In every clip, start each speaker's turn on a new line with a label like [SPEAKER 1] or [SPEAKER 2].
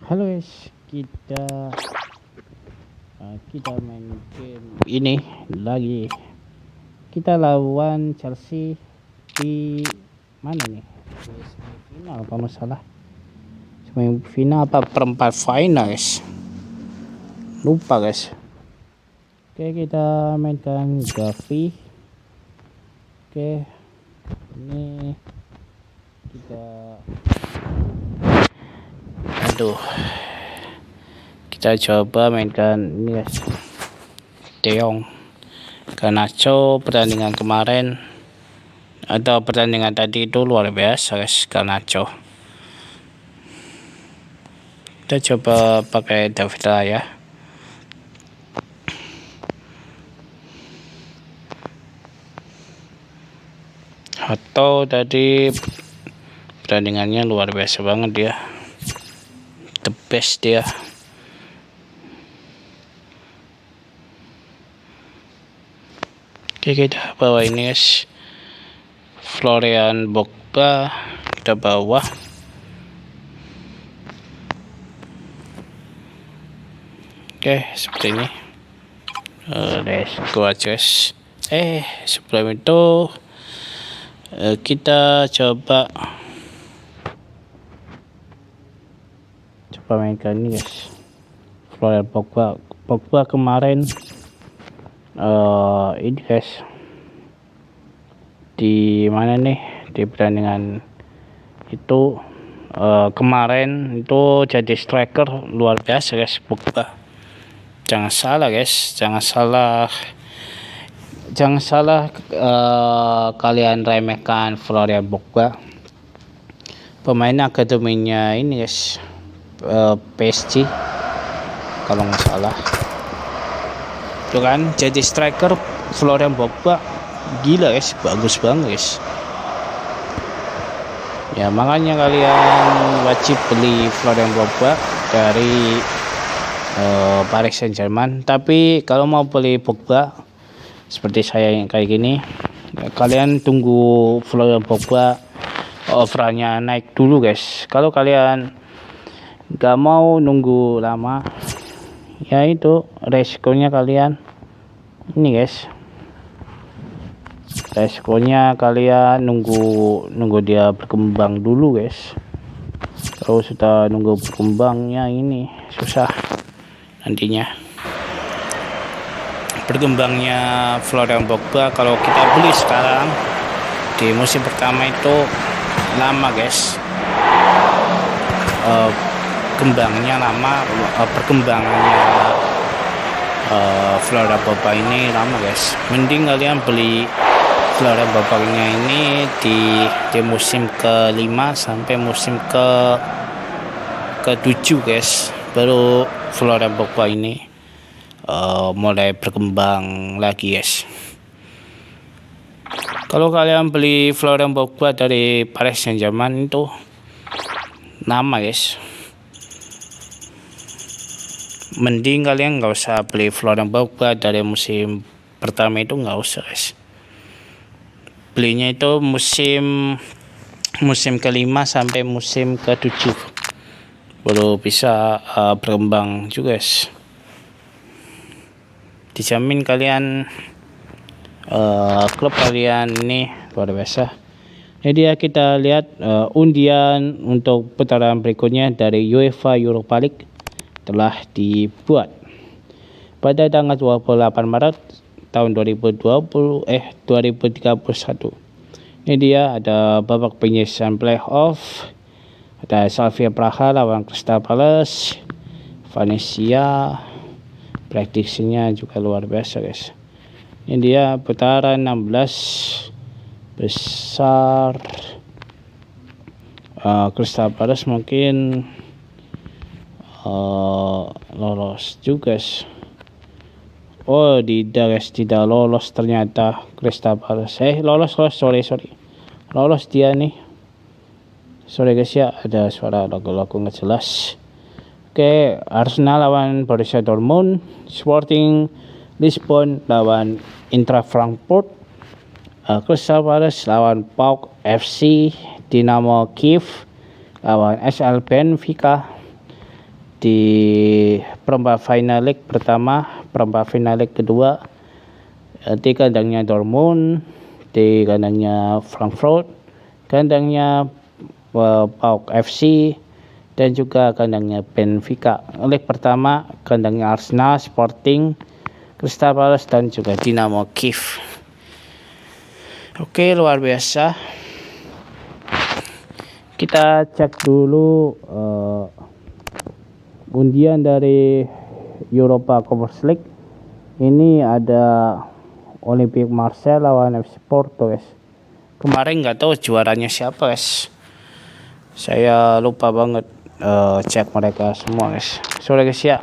[SPEAKER 1] Halo guys, kita main game ini lagi. Kita lawan Chelsea di mana nih? Di semifinal apa masalah? Semifinal apa perempat final guys? Lupa guys. Oke, kita mainkan Gavi. Oke, ini kita kita coba mainkan ini guys, De Jong. Garnacho pertandingan kemarin atau pertandingan tadi itu luar biasa guys, Garnacho. Kita coba pakai David Raya. Atau tadi pertandingannya luar biasa banget dia, the best dia. Oke, kita bawa ini guys, Florian Pogba kita bawa. Oke, seperti ini. Let's go aja guys. Sebelum itu kita coba mainkan ini guys, Florian Pogba kemarin ini guys, di mana nih, di pertandingan itu kemarin itu jadi striker luar biasa guys, Pogba. Jangan salah guys, jangan salah kalian remehkan Florian Pogba, pemain akademinya ini guys, PSG kalau nggak salah. Itu kan jadi striker Florian Pogba, gila guys, bagus banget guys. Ya makanya kalian wajib beli Florian Pogba dari Paris Saint-Germain. Tapi kalau mau beli Pogba seperti saya yang kayak gini, kalian tunggu Florian Pogba offernya naik dulu guys. Kalau kalian nggak mau nunggu lama, ya itu resikonya kalian ini guys, resikonya kalian nunggu dia berkembang dulu guys. Kalau sudah nunggu berkembangnya ini susah nantinya. Berkembangnya Florian Pogba kalau kita beli sekarang di musim pertama itu lama guys, kembangnya lama, perkembangannya Florian Pogba ini lama guys. Mending kalian beli Florian Pogba-nya ini di musim ke-5 sampai musim ke-7 guys, baru Florian Pogba ini mulai berkembang lagi guys. Kalau kalian beli Florian Pogba dari Paris Saint-Germain itu lama guys, mending kalian nggak usah beli Florian Pogba dari musim pertama, itu nggak usah guys. Belinya itu musim ke-5 sampai musim ke-7 baru bisa berkembang juga guys. Dijamin kalian klub kalian ini luar biasa. Jadi ya, kita lihat undian untuk putaran berikutnya dari UEFA Europa League telah dibuat pada tanggal 28 Maret tahun 2031. Ini dia, ada babak penyisihan playoff. Ada Slavia Praha lawan Crystal Palace, Venezia. Prediksinya juga luar biasa guys. Ini dia putaran 16 besar. Crystal Palace mungkin lolos juga guys. Oh tidak guys, tidak lolos ternyata Crystal Palace. Lolos, sorry lolos dia nih, sorry guys ya, ada suara logo nggak jelas. Oke, Arsenal lawan Borussia Dortmund, Sporting Lisbon lawan Eintracht Frankfurt, Crystal Palace lawan PAOK FC, Dinamo Kiev lawan SL Benfica, di perempat final leg pertama, perempat final leg kedua. Di kandangnya Dortmund, di kandangnya Frankfurt, kandangnya PAOK FC, dan juga kandangnya Benfica. Leg pertama kandangnya Arsenal, Sporting, Crystal Palace, dan juga Dinamo Kiev. Oke, luar biasa. Kita cek dulu undian dari Europa Conference League. Ini ada Olympique Marseille lawan FC Porto, guys. Kemarin nggak tahu juaranya siapa, guys. Saya lupa banget cek mereka semua, guys. Sorry guys ya.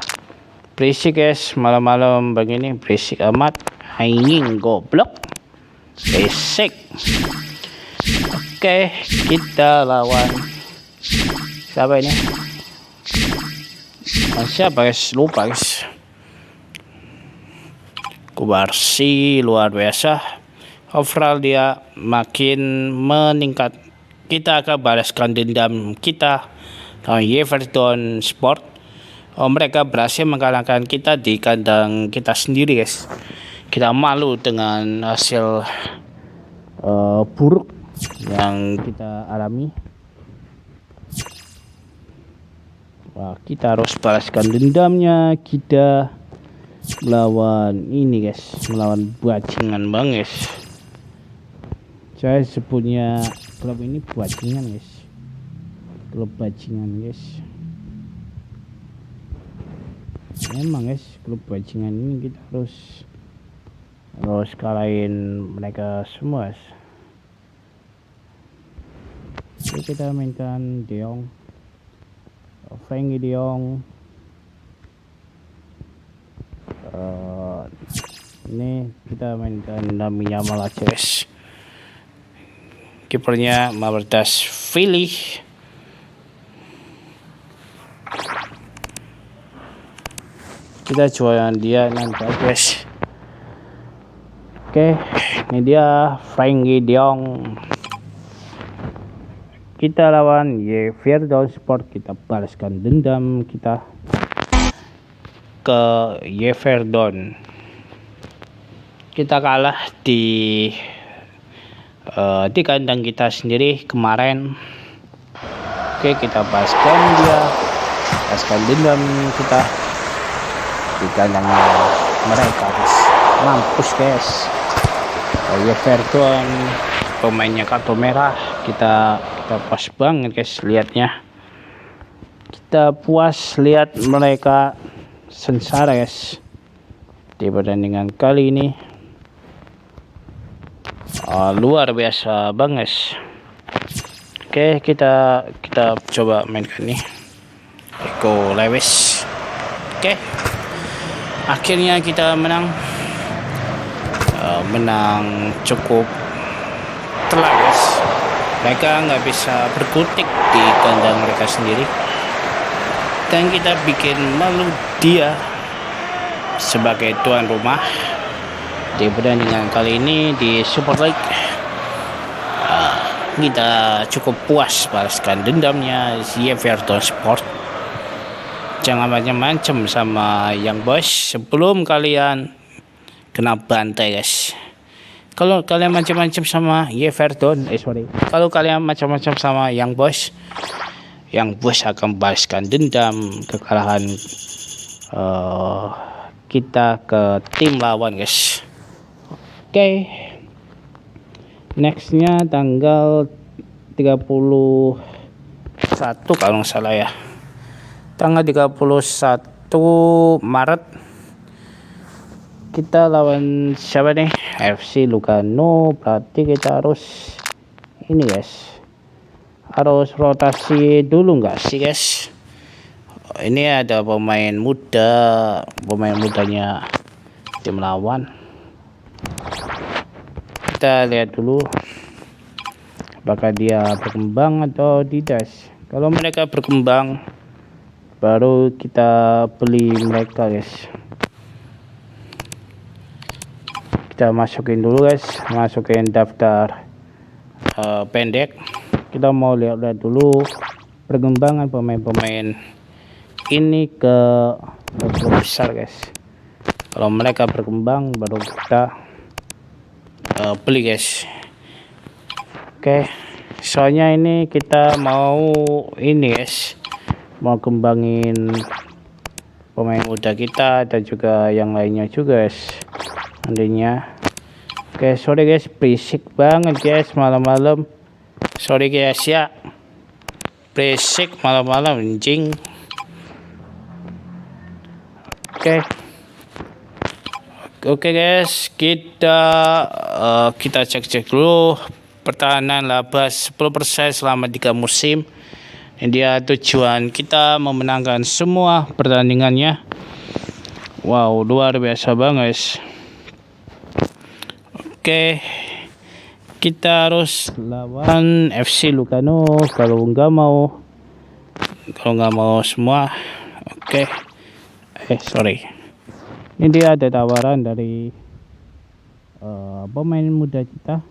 [SPEAKER 1] Berisik guys, malam-malam begini berisik amat. Anjing goblok. Berisik. Oke, kita lawan siapa ini? Siapa guys? Lupa guys. Kubarsi luar biasa. Overall dia makin meningkat. Kita akan balaskan dendam kita lawan Everton Sport. Mereka berhasil mengalahkan kita di kandang kita sendiri guys. Kita malu dengan hasil buruk yang kita alami. Wah, kita harus balaskan dendamnya. Kita melawan ini guys, melawan bajingan bang guys. Saya sebutnya klub ini bajingan guys, klub bajingan guys. Memang guys, klub bajingan ini kita harus kalahin mereka semua guys. Jadi kita mainkan De Jong, Frenkie De Jong. Ini kita mainkan Lamine Yamal aja guys. Kipernya Mavertas-Vili. Kita jualan dia nanti guys. Oke, ini dia Frenkie De Jong. Kita lawan Everton Sport. Kita balaskan dendam kita ke Everton. Kita kalah di kandang kita sendiri kemarin. Oke, kita balaskan dendam kita di kandangnya mereka guys. Mampus guys. Everton pemainnya kartu merah. Kita puas banget guys lihatnya. Kita puas lihat mereka sengsara guys di pertandingan kali ini. Luar biasa banget. Oke, kita coba mainkan nih Eko Lewis. Oke, akhirnya kita menang cukup telak guys. Mereka nggak bisa berkutik di kandang mereka sendiri, dan kita bikin malu dia sebagai tuan rumah di pertandingan kali ini di Super League. Kita cukup puas balaskan dendamnya si Everton Sport. Jangan macam-macam sama Young Boys sebelum kalian kena bantai guys. Kalau kalian macam-macam sama Everton, kalau kalian macam-macam sama Young Boys akan balaskan dendam kekalahan kita ke tim lawan guys. Oke. Nextnya tanggal 31 kalau nggak salah ya. Tanggal 31 Maret kita lawan siapa nih? FC Lugano. Berarti kita harus ini guys, harus rotasi dulu nggak sih guys? Ini ada pemain mudanya tim lawan. Kita lihat dulu apakah dia berkembang atau tidak. Kalau mereka berkembang baru kita beli mereka guys. Kita masukin dulu guys, masukin daftar pendek. Kita mau lihat dulu perkembangan pemain-pemain ini ke klub besar guys. Kalau mereka berkembang baru kita beli guys. Oke, soalnya ini kita mau ini guys, mau kembangin pemain muda kita dan juga yang lainnya juga guys nantinya. Oke, sorry guys, berisik banget guys malam-malam. Sorry guys ya, berisik malam-malam anjing. Oke guys, kita cek dulu pertahanan laba 10% selama 3 musim. Ini dia tujuan kita memenangkan semua pertandingannya. Wow, luar biasa banget guys. Oke, kita harus lawan FC Lugano kalau nggak mau semua. Oke, sorry. Ini dia ada tawaran dari pemain muda kita,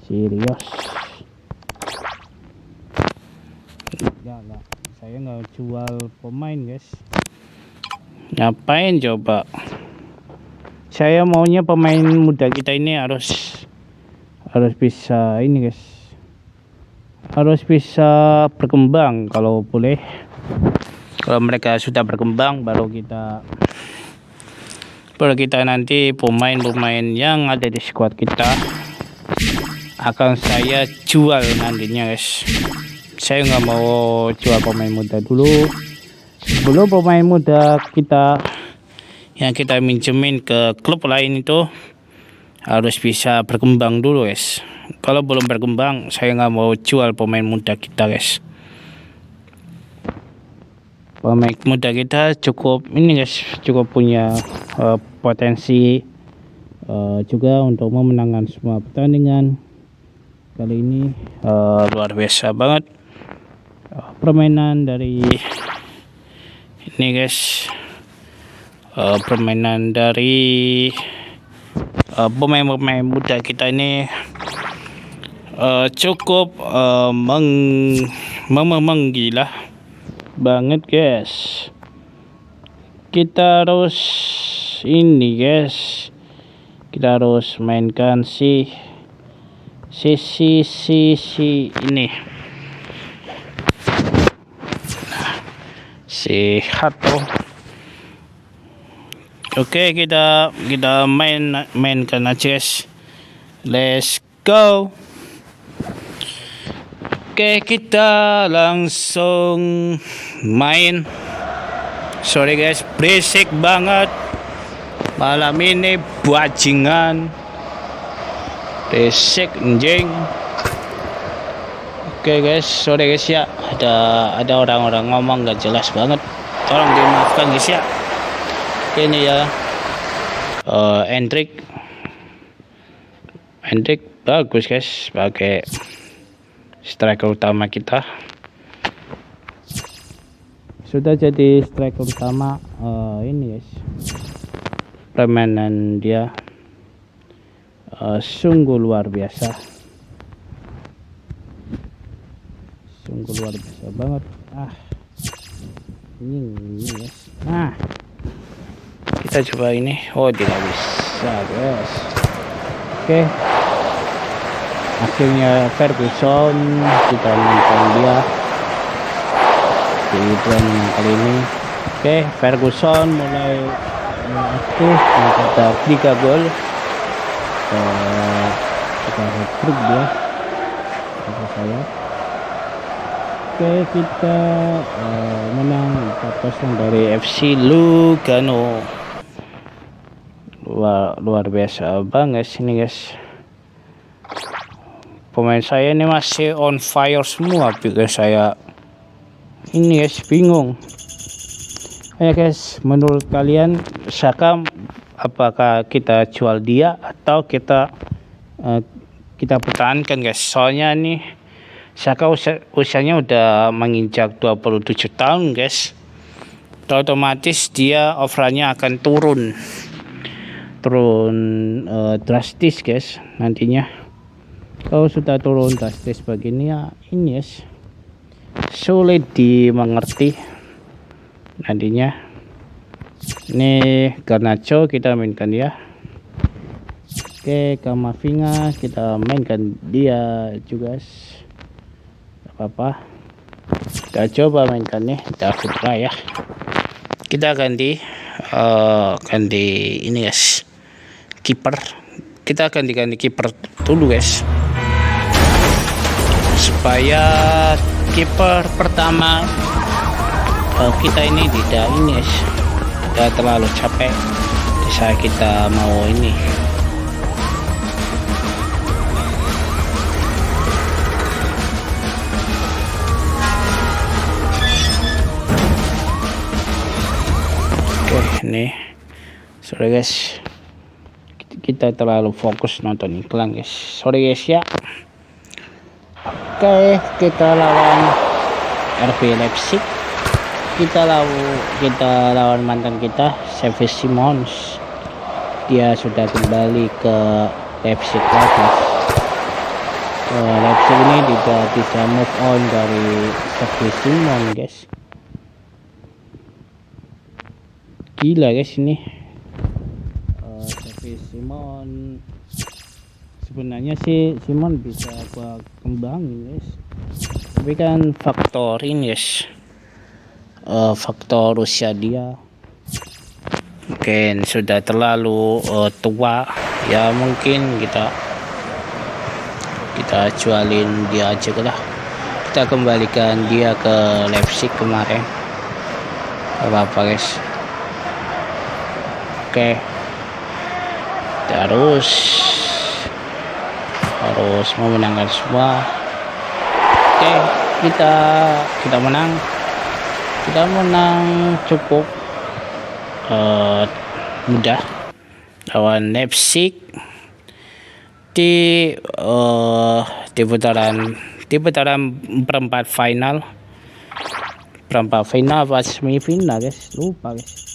[SPEAKER 1] serius. Enggak, saya nggak jual pemain guys. Ngapain coba? Saya maunya pemain muda kita ini harus bisa ini guys, harus bisa berkembang kalau boleh. Kalau mereka sudah berkembang baru kita nanti pemain yang ada di squad kita akan saya jual nantinya guys. Saya nggak mau jual pemain muda dulu. Sebelum pemain muda kita yang kita minjemin ke klub lain itu harus bisa berkembang dulu guys. Kalau belum berkembang saya nggak mau jual pemain muda kita guys. Pemain muda kita cukup ini guys, cukup punya potensi juga untuk memenangkan semua pertandingan. Kali ini luar biasa banget permainan dari ini guys, permainan dari pemain muda kita ini cukup menggila banget guys. Kita harus ini guys, kita harus mainkan si ini si Hato. Oke, kita mainkan aja guys. Let's go. Oke, kita langsung main. Sorry guys, berisik banget malam ini, bajingan, berisik anjing. Oke guys, sorry guys ya, ada orang-orang ngomong gak jelas banget, tolong dimaafkan guys ya. Oke, ini ya Hendrik bagus guys, pakai striker utama kita. Sudah jadi striker utama ini guys. Permainan dia sungguh luar biasa. Sungguh luar biasa banget. Ini guys. Kita coba ini. Oh, tidak bisa guys. Oke. Akhirnya Ferguson, kita nonton dia di pertandingan kali ini. Oke, Ferguson mulai aktif, mencetak 3 gol. Kita hat-trick dia, kata saya. Oke, kita menang 4-0 dari FC Lugano. Luar biasa banget sini guys. Pemain saya ini masih on fire semua, pikir saya ini guys, bingung. Ayo guys, menurut kalian Saka apakah kita jual dia atau kita pertahankan guys? Soalnya nih Saka usianya udah menginjak 27 tahun guys. Otomatis dia overallnya akan turun drastis guys nantinya. Kalau sudah turun drastis begini ya, ini guys, sulit dimengerti. nantinya. Ini Garnacho kita mainkan dia. Oke, Kamavinga kita mainkan dia juga guys. Apa kita coba mainkan nih David Raya. Kita ganti ini guys, kiper. Kita ganti kiper dulu guys, supaya kiper pertama kita ini tidak terlalu capek saat kita mau ini. Oke, ini sorry guys, kita terlalu fokus nonton iklan guys, sorry guys ya. Oke, kita lawan RB Leipzig. Kita lawan mantan kita Xavi Simons. Dia sudah kembali ke Leipzig lagi. Leipzig ini tidak bisa move on dari Xavi Simons guys. Gila guys ini. Xavi Simons sebenarnya sih Simon bisa kembang guys, tapi kan faktor ini guys, faktor usia dia mungkin sudah terlalu tua ya, mungkin kita jualin dia aja lah, kita kembalikan dia ke Leipzig kemarin, apa guys. Oke, harus memenangkan semua. Oke, kita menang cukup mudah lawan Leipzig di putaran perempat final apa semifinal guys, lupa guys.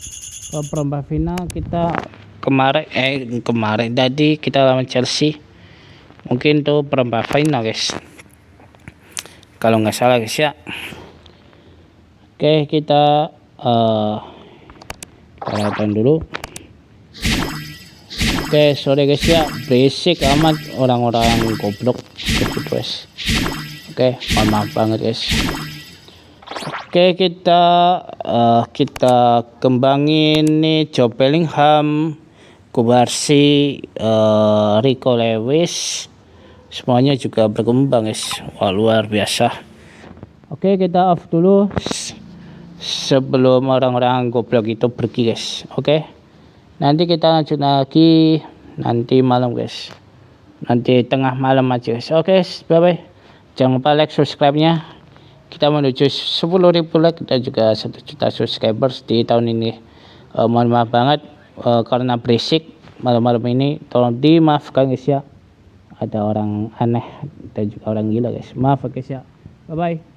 [SPEAKER 1] Perempat final kita kemarin tadi kita lawan Chelsea, mungkin tuh perempat final guys kalau nggak salah guys ya. Oke, kita lihat dulu. Oke, sorry guys ya, berisik amat orang-orang goblok gitu guys. Oke, maaf banget guys. Oke, kita kembangin nih Joe Bellingham, Kubarsi, Rico Lewis, semuanya juga berkembang guys. Wah, luar biasa. Oke, kita off dulu sebelum orang-orang goblok itu pergi guys. Oke, nanti kita lanjut lagi nanti malam guys, nanti tengah malam aja guys. Oke, bye bye, jangan lupa like, subscribe nya. Kita menuju 10.000 like dan juga 1 juta subscribers di tahun ini. Mohon maaf banget karena berisik malam-malam ini, tolong dimaafkan guys ya, ada orang aneh dan juga orang gila guys, maaf guys ya, bye bye.